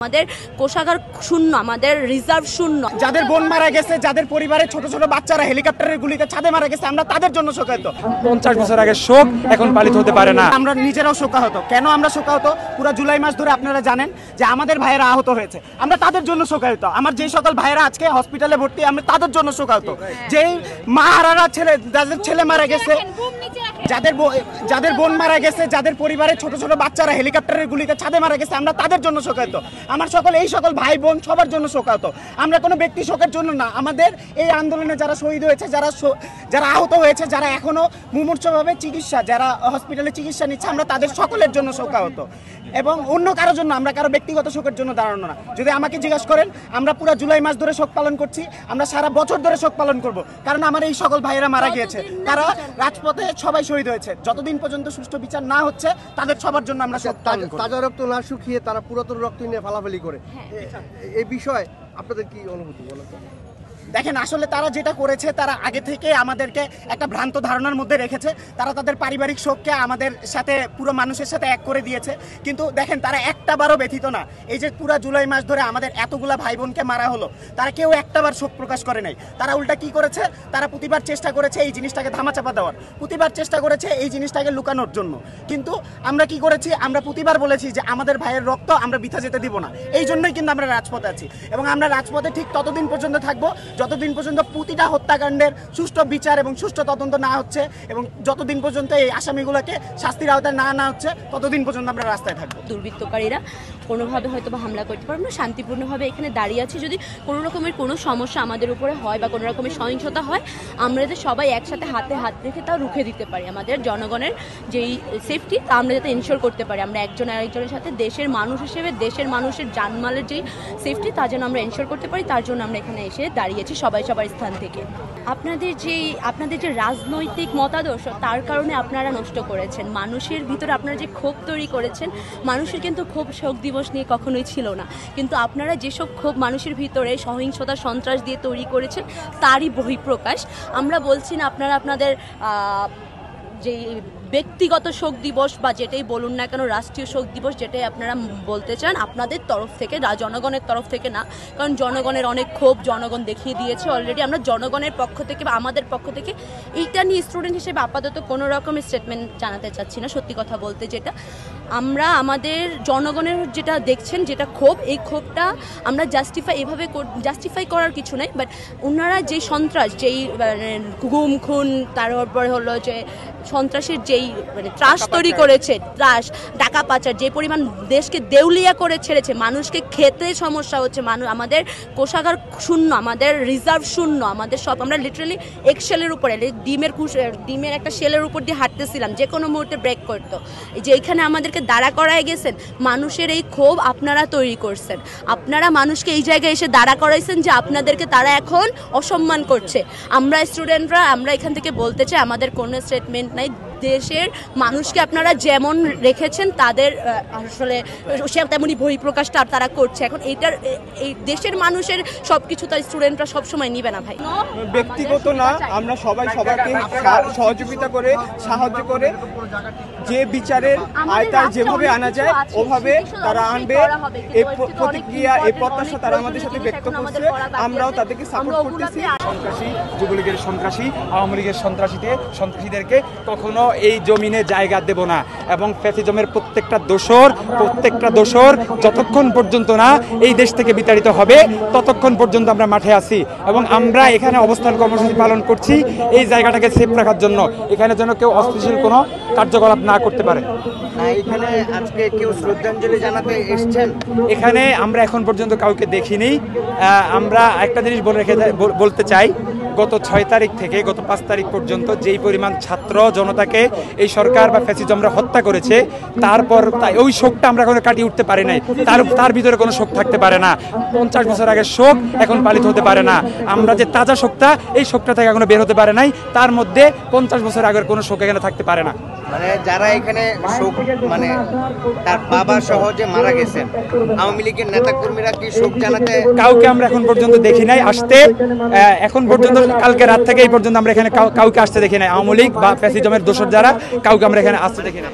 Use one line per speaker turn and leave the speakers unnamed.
আমাদের কোষাগার শূন্য, আমাদের রিজার্ভ শূন্য।
যাদের বোন মারা গেছে, যাদের পরিবারের ছোট ছোট বাচ্চারা হেলিকপ্টারের গুলিতে ছাদে মারা গেছে, আমরা তাদের জন্য শোকাহত।
50 বছর আগে শোক এখন পালিত হতে পারে না।
আমরা নিজেরাও শোকাহত। কেন আমরা শোকাহত? পুরো জুলাই মাস ধরে আপনারা জানেন যে আমাদের ভাইয়েরা আহত হয়েছে, আমরা তাদের জন্য শোকাহত। আমার যে সকল ভাইয়েরা আজকে হসপিটালে ভর্তি, আমরা তাদের জন্য শোকাহত। যেই মা হারারা যাদের ছেলে মারা গেছে, যাদের বোন মারা গেছে, যাদের পরিবারের ছোট ছোট বাচ্চারা হেলিকপ্টারের গুলিতে ছাদে মারা গেছে, আমরা তাদের জন্য শোকাহত। আমার এই সকল ভাই বোন সবার জন্য শোকাহত। আমরা কোনো ব্যক্তি শোকের জন্য না, আমাদের এই আন্দোলনে যারা শহীদ হয়েছে, যারা আহত হয়েছে, যারা এখনো মুমূর্ষভাবে চিকিৎসা, যারা হসপিটালে চিকিৎসা নিচ্ছে, আমরা তাদের সকলের জন্য শোকাহত। এবং অন্য কারোর জন্য, আমরা কারো ব্যক্তিগত শোকের জন্য দাঁড়ানো না। যদি আমাকে জিজ্ঞাসা করেন, আমরা পুরো জুলাই মাস ধরে শোক পালন করছি, আমরা সারা বছর ধরে শোক পালন করব, কারণ আমার এই সকল ভাইয়েরা মারা গিয়েছে, তারা রাজপথে সবাই শহীদ হয়েছে। যতদিন পর্যন্ত সুষ্ঠু বিচার না হচ্ছে, তাদের সবার জন্য আমরা শোক পালন করব।
তাজা রক্ত না শুকিয়ে তারা পুরাতন রক্ত নিয়ে ফালাফালি করে, এই বিষয়ে আপনাদের কি অনুভূতি বলেন?
দেখেন, আসলে তারা যেটা করেছে, তারা আগে থেকে আমাদেরকে একটা ভ্রান্ত ধারণার মধ্যে রেখেছে। তারা তাদের পারিবারিক শোককে আমাদের সাথে, পুরো মানুষের সাথে এক করে দিয়েছে। কিন্তু দেখেন, তারা একটাবারও ব্যথিত না। এই যে পুরো জুলাই মাস ধরে আমাদের এতগুলা ভাই বোনকে মারা হলো, তারা কেউ একটাবার শোক প্রকাশ করে নাই। তারা উল্টা কি করেছে? তারা প্রতিবার চেষ্টা করেছে এই জিনিসটাকে ধামাচাপা দেওয়ার, প্রতিবার চেষ্টা করেছে এই জিনিসটাকে লুকানোর জন্য। কিন্তু আমরা কি করেছি? আমরা প্রতিবার বলেছি যে আমাদের ভাইয়ের রক্ত আমরা বৃথা যেতে দিব না। এই জন্যই কিন্তু আমরা রাজপথে আছি, এবং আমরা রাজপথে ঠিক ততদিন পর্যন্ত থাকবো যতদিন পর্যন্ত প্রতিটা হত্যাকাণ্ডের সুষ্ঠু বিচার এবং সুষ্ঠু তদন্ত না হচ্ছে, এবং যতদিন পর্যন্ত এই আসামিগুলোকে শাস্তির আওতায় না হচ্ছে, ততদিন পর্যন্ত আমরা রাস্তায় থাকবো।
দুর্বৃত্তকারীরা কোনোভাবে হয়তো বা হামলা করতে পারবে না। শান্তিপূর্ণভাবে এখানে দাঁড়িয়ে আছি। যদি কোনো রকমের কোনো সমস্যা আমাদের উপরে হয় বা কোনো রকমের সহিংসতা হয়, আমরা যাতে সবাই একসাথে হাতে হাত রেখে তাও রুখে দিতে পারি। আমাদের জনগণের যেই সেফটি, তা আমরা যাতে এনশিওর করতে পারি। আমরা একজন আরেকজনের সাথে দেশের মানুষ হিসেবে, দেশের মানুষের জানমালের যেই সেফটি, তা যেন আমরা এনশিওর করতে পারি, তার জন্য আমরা এখানে এসে দাঁড়িয়েছি সবাই সবার স্থান থেকে। আপনাদের যে রাজনৈতিক মতাদর্শ, তার কারণে আপনারা নষ্ট করেছেন মানুষের ভিতরে। আপনারা যে ক্ষোভ তৈরি করেছেন, মানুষের কিন্তু ক্ষোভ শোক দিবস নিয়ে কখনোই ছিল না, কিন্তু আপনারা যেসব ক্ষোভ মানুষের ভিতরে সহিংসতা, সন্ত্রাস দিয়ে তৈরি করেছেন, তারই বহিঃপ্রকাশ। আমরা বলছি না আপনারা আপনাদের যে ব্যক্তিগত শোক দিবস বা যেটাই বলুন না কেন, রাষ্ট্রীয় শোক দিবস যেটাই আপনারা বলতে চান, আপনাদের তরফ থেকে, জনগণের তরফ থেকে না। কারণ জনগণের অনেক ক্ষোভ জনগণ দেখিয়ে দিয়েছে অলরেডি। আমরা জনগণের পক্ষ থেকে বা আমাদের পক্ষ থেকে এইটা নিয়ে স্টুডেন্ট হিসেবে আপাতত কোনো রকমের স্টেটমেন্ট জানাতে চাচ্ছি না। সত্যি কথা বলতে, যেটা আমরা আমাদের জনগণের যেটা দেখছেন, যেটা ক্ষোভ, এই ক্ষোভটা আমরা জাস্টিফাই করার কিছু নেই। বাট ওনারা যে সন্ত্রাস, যেই গুম খুন, তারপরে হলো যে সন্ত্রাসের যেই ত্রাস তৈরি করেছে, ত্রাস, টাকা পাচার, যে পরিমাণ দেশকে দেউলিয়া করে ছেড়েছে, মানুষকে খেতে সমস্যা হচ্ছে, আমাদের কোষাগার শূন্য, আমাদের রিজার্ভ শূন্য, আমাদের সব, আমরা লিটারালি এক্সেলের উপরে, ডিমের একটা শেলের উপর দিয়ে হাঁটতেছিলাম, যে কোনো মুহূর্তে ব্রেক করতো। যে এখানে আমাদেরকে দাঁড়া করায় গেছেন, মানুষের এই ক্ষোভ আপনারা তৈরি করছেন। আপনারা মানুষকে এই জায়গায় এসে দাঁড়া করাইছেন যে আপনাদেরকে তারা এখন অসম্মান করছে। আমরা স্টুডেন্টরা, আমরা এখান থেকে বলতে চাই, আমাদের কোনো স্টেটমেন্ট নাই। দেশের মানুষকে আপনারা যেমন রেখেছেন, তাদের আসলে সে তেমনই বহিঃপ্রকাশটা তারা করছে। এখন এই দেশের মানুষের সবকিছু তার স্টুডেন্টরা সবসময় নিবে না ভাই।
ব্যক্তিগত না, আমরা সবাই সবাইকে সহযোগিতা করে, সাহায্য করে, যে বিচারের আয়তায় যেভাবে আনা যায় ওভাবে তারা আনবে। এই প্রতিক্রিয়া, এই প্রত্যাশা তারা আমাদের সাথে ব্যক্ত করছে, আমরাও তাদেরকে সাপোর্ট করতেছি।
সন্ত্রাসী, যুবলীগের সন্ত্রাসী, আওয়ামী লীগের সন্ত্রাসীদেরকে কখনো এই জমিনে জায়গা দেব না। এবং ফ্যাসিজমের প্রত্যেকটা দোসর যতক্ষণ পর্যন্ত না এই দেশ থেকে বিতাড়িত হবে, ততক্ষণ পর্যন্ত আমরা মাঠে আছি। এবং আমরা এখানে অবস্থান কর্মসূচি পালন করছি এই জায়গাটাকে সেফ রাখার জন্য, এখানে যেন কেউ অস্থিতিশীল কোনো কার্যকলাপ না করতে পারে।
এখানে আজকে কেউ শ্রদ্ধাঞ্জলি জানাতে এসেছেন?
এখানে আমরা এখন পর্যন্ত কাউকে দেখিনি। আমরা একটা জিনিস বলতে চাই, গত 6 তারিখ থেকে গত 5 তারিখ পর্যন্ত যেই পরিমাণ ছাত্র জনতাকে এই সরকার বা ফ্যাসিজমরা হত্যা করেছে, তারপর ওই শোকটা আমরা এখনো কাটিয়ে উঠতে পারি নাই। তার ভিতরে কোনো শোক থাকতে পারে না। 50 বছর আগের শোক এখন পালিত হতে পারে না। আমরা যে তাজা শোকটা, এই শোকটা থেকে এখনো বের হতে পারে নাই। তার মধ্যে 50 বছর আগের কোনো শোক এখানে থাকতে পারে না।
মানে যারা এখানে শোক, মানে তার বাবা সহ যে মারা গেছেন, আওয়ামী লীগের নেতা কর্মীরা কি শোক জানাতে?
কাউকে আমরা এখন পর্যন্ত দেখি নাই আসতে। এখন পর্যন্ত কালকে রাত থেকে এই পর্যন্ত আমরা এখানে কাউকে আসতে দেখি নাই। আওয়ামী লীগ বা ফ্যাসিজমের দোসর যারা, কাউকে আমরা এখানে আসতে দেখি নাই।